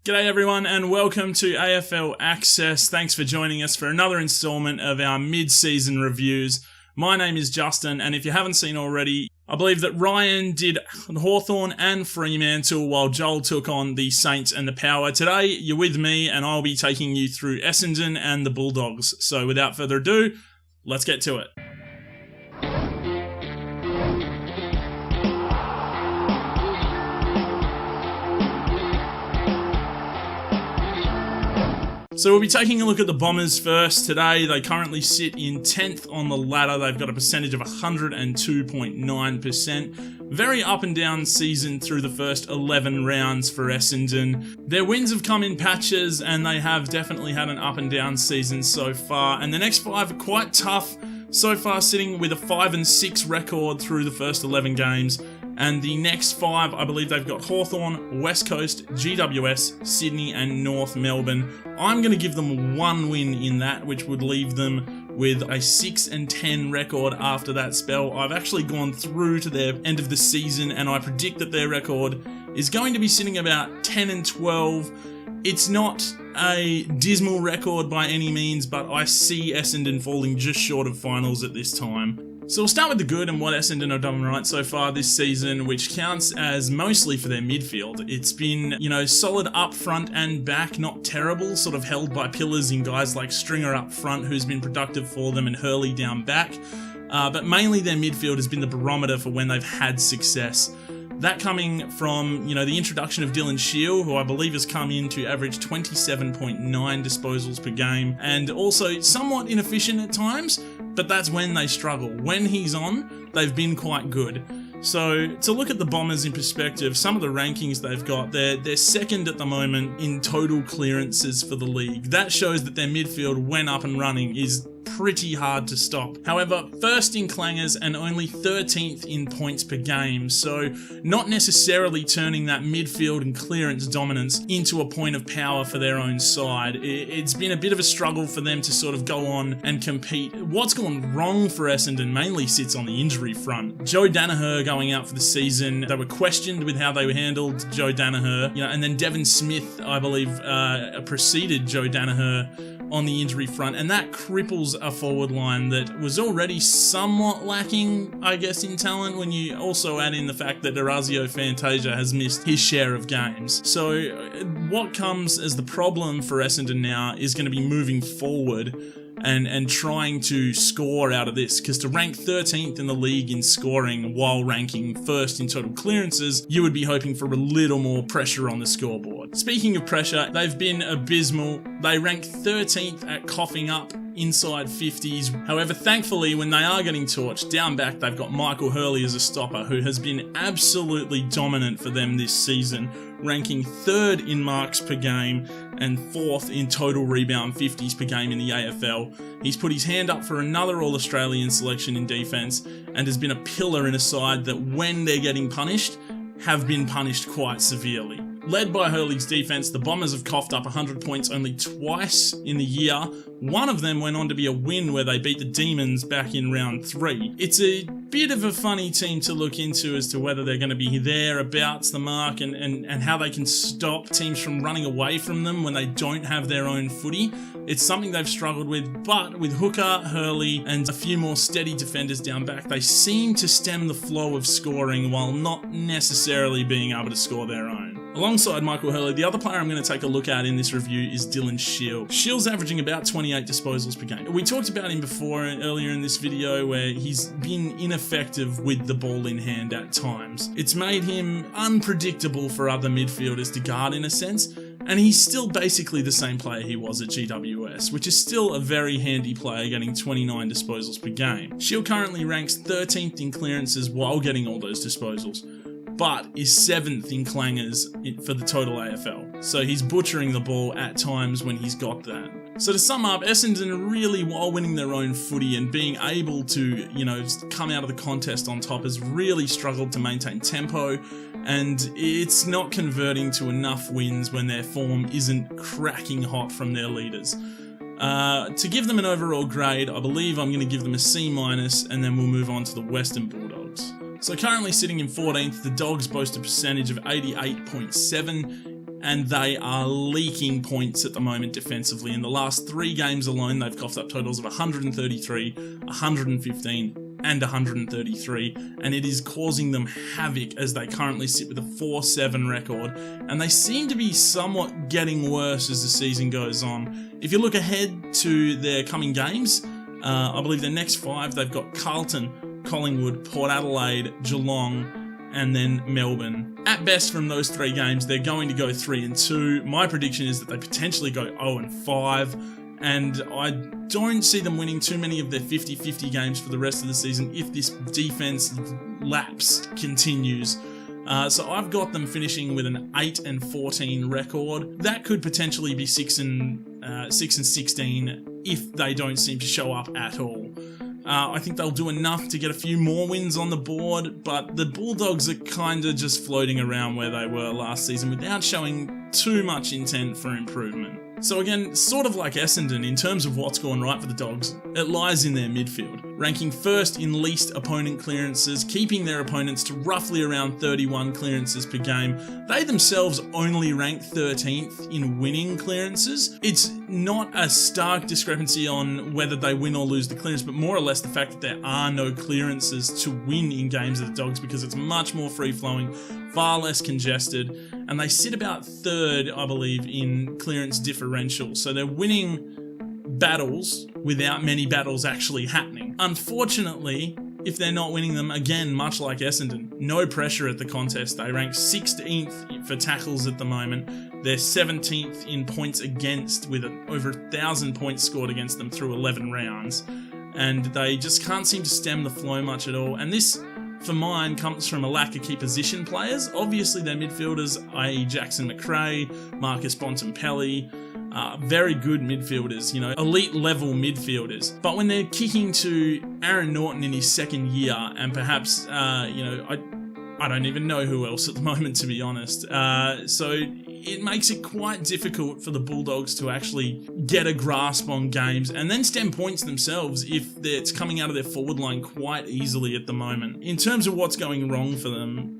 G'day everyone and welcome to AFL Access. Thanks for joining us for another installment of our mid-season reviews. My name is Justin, and if you haven't seen already, I believe that Ryan did Hawthorn and Fremantle while Joel took on the Saints and the Power. Today, you're with me and I'll be taking you through Essendon and the Bulldogs. So without further ado, let's get to it. So we'll be taking a look at the Bombers first today. They currently sit in 10th on the ladder. They've got a percentage of 102.9%. Very up and down season through the first 11 rounds for Essendon. Their wins have come in patches and they have definitely had an up and down season so far. And the next 5 are quite tough. So far sitting with a 5-6 record through the first 11 games. And the next 5, I believe they've got Hawthorn, West Coast, GWS, Sydney and North Melbourne. I'm going to give them one win in that, which would leave them with a 6-10 record after that spell. I've actually gone through to their end of the season and I predict that their record is going to be sitting about 10-12. It's not a dismal record by any means, but I see Essendon falling just short of finals at this time. So we'll start with the good and what Essendon have done right so far this season, which counts as mostly for their midfield. It's been, solid up front and back, not terrible, sort of held by pillars in guys like Stringer up front, who's been productive for them, and Hurley down back. But mainly their midfield has been the barometer for when they've had success. That coming from, the introduction of Dylan Shiel, who I believe has come in to average 27.9 disposals per game, and also somewhat inefficient at times, but that's when they struggle. When he's on, they've been quite good. So, to look at the Bombers in perspective, some of the rankings they've got, they're second at the moment in total clearances for the league. That shows that their midfield, when up and running, is pretty hard to stop. However, first in clangers and only 13th in points per game, so not necessarily turning that midfield and clearance dominance into a point of power for their own side. It's been a bit of a struggle for them to sort of go on and compete. What's gone wrong for Essendon mainly sits on the injury front. Joe Danaher going out for the season, they were questioned with how they were handled, Joe Danaher, and then Devon Smith, I believe, preceded Joe Danaher on the injury front, and that cripples a forward line that was already somewhat lacking, I guess, in talent, when you also add in the fact that Orazio Fantasia has missed his share of games. So what comes as the problem for Essendon now is going to be moving forward and trying to score out of this, because to rank 13th in the league in scoring while ranking first in total clearances, you would be hoping for a little more pressure on the scoreboard. Speaking of pressure, they've been abysmal. They rank 13th at coughing up inside 50s. However, thankfully, when they are getting torched, down back, they've got Michael Hurley as a stopper, who has been absolutely dominant for them this season, ranking 3rd in marks per game and 4th in total rebound 50s per game in the AFL. He's put his hand up for another All-Australian selection in defence and has been a pillar in a side that, when they're getting punished, have been punished quite severely. Led by Hurley's defence, the Bombers have coughed up 100 points only twice in the year. One of them went on to be a win where they beat the Demons back in round 3. It's a bit of a funny team to look into as to whether they're going to be thereabouts the mark and how they can stop teams from running away from them when they don't have their own footy. It's something they've struggled with, but with Hooker, Hurley and a few more steady defenders down back, they seem to stem the flow of scoring while not necessarily being able to score their own. Alongside Michael Hurley, the other player I'm going to take a look at in this review is Dylan Shiel. Shiel's averaging about 28 disposals per game. We talked about him before earlier in this video, where he's been ineffective with the ball in hand at times. It's made him unpredictable for other midfielders to guard in a sense, and he's still basically the same player he was at GWS, which is still a very handy player getting 29 disposals per game. Shiel currently ranks 13th in clearances while getting all those disposals, but is 7th in clangers for the total AFL. So he's butchering the ball at times when he's got that. So to sum up, Essendon really, while winning their own footy and being able to, come out of the contest on top, has really struggled to maintain tempo, and it's not converting to enough wins when their form isn't cracking hot from their leaders. To give them an overall grade, I believe I'm going to give them a C-, and then we'll move on to the Western Bulldogs. So currently sitting in 14th, the Dogs boast a percentage of 88.7. and they are leaking points at the moment defensively. In the last 3 games alone, they've coughed up totals of 133, 115, and 133, and it is causing them havoc as they currently sit with a 4-7 record, and they seem to be somewhat getting worse as the season goes on. If you look ahead to their coming games, I believe their next 5, they've got Carlton, Collingwood, Port Adelaide, Geelong, and then Melbourne. At best from those 3 games, they're going to go 3-2. My prediction is that they potentially go 0-5, and I don't see them winning too many of their 50-50 games for the rest of the season if this defense lapse continues. So I've got them finishing with an 8-14 record. That could potentially be 6-16 if they don't seem to show up at all. I think they'll do enough to get a few more wins on the board, but the Bulldogs are kind of just floating around where they were last season without showing too much intent for improvement. So again, sort of like Essendon in terms of what's gone right for the Dogs, it lies in their midfield, ranking first in least opponent clearances, keeping their opponents to roughly around 31 clearances per game. They themselves only rank 13th in winning clearances. It's not a stark discrepancy on whether they win or lose the clearance, but more or less the fact that there are no clearances to win in games of the Dogs because it's much more free-flowing, far less congested, and they sit about 3rd, I believe, in clearance differential. So they're winning battles without many battles actually happening. Unfortunately, if they're not winning them, again, much like Essendon, no pressure at the contest. They rank 16th for tackles at the moment. They're 17th in points against, with over 1,000 points scored against them through 11 rounds. And they just can't seem to stem the flow much at all. And this, for mine, comes from a lack of key position players. Obviously, their midfielders, i.e. Jackson McRae, Marcus Bontempelli, very good midfielders, elite level midfielders. But when they're kicking to Aaron Norton in his 2nd year, and perhaps, I don't even know who else at the moment, to be honest. So it makes it quite difficult for the Bulldogs to actually get a grasp on games and then stem points themselves if it's coming out of their forward line quite easily at the moment. In terms of what's going wrong for them,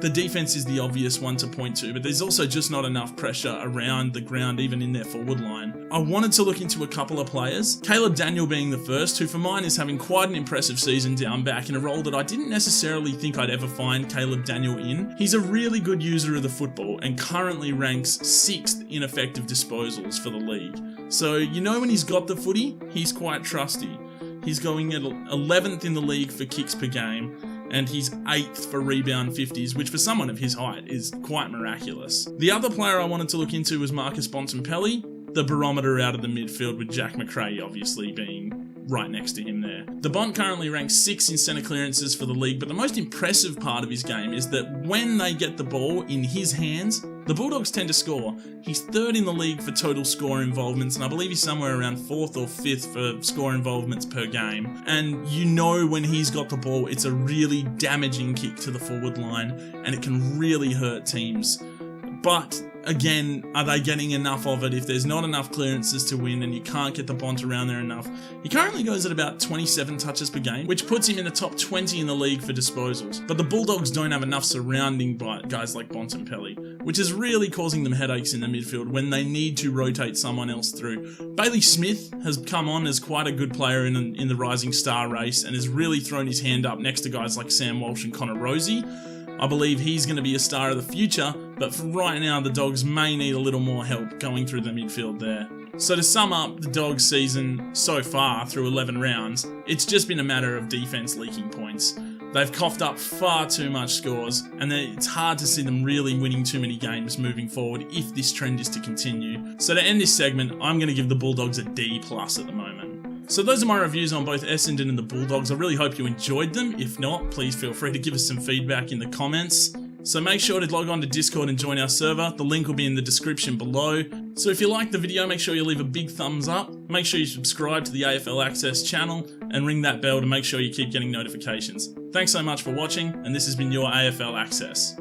the defense is the obvious one to point to, but there's also just not enough pressure around the ground, even in their forward line. I wanted to look into a couple of players, Caleb Daniel being the first, who for mine is having quite an impressive season down back in a role that I didn't necessarily think I'd ever find Caleb Daniel in. He's a really good user of the football and currently ranks 6th in effective disposals for the league. So when he's got the footy, he's quite trusty. He's going at 11th in the league for kicks per game, and he's 8th for rebound 50s, which for someone of his height is quite miraculous. The other player I wanted to look into was Marcus Bontempelli, the barometer out of the midfield, with Jack McRae obviously being right next to him there. The Bont currently ranks 6th in centre clearances for the league, but the most impressive part of his game is that when they get the ball in his hands, the Bulldogs tend to score. He's 3rd in the league for total score involvements, and I believe he's somewhere around 4th or 5th for score involvements per game. And when he's got the ball, it's a really damaging kick to the forward line, and it can really hurt teams. But again, are they getting enough of it if there's not enough clearances to win and you can't get the Bont around there enough? He currently goes at about 27 touches per game, which puts him in the top 20 in the league for disposals. But the Bulldogs don't have enough surrounding by guys like Bontempelli, which is really causing them headaches in the midfield when they need to rotate someone else through. Bailey Smith has come on as quite a good player in the Rising Star race and has really thrown his hand up next to guys like Sam Walsh and Connor Rosie. I believe he's going to be a star of the future, but for right now, the Dogs may need a little more help going through the midfield there. So to sum up the Dogs season so far through 11 rounds, it's just been a matter of defense leaking points. They've coughed up far too much scores, and it's hard to see them really winning too many games moving forward if this trend is to continue. So to end this segment, I'm going to give the Bulldogs a D+ at the moment. So those are my reviews on both Essendon and the Bulldogs. I really hope you enjoyed them. If not, please feel free to give us some feedback in the comments. So make sure to log on to Discord and join our server. The link will be in the description below. So if you liked the video, make sure you leave a big thumbs up. Make sure you subscribe to the AFL Access channel and ring that bell to make sure you keep getting notifications. Thanks so much for watching, and this has been your AFL Access.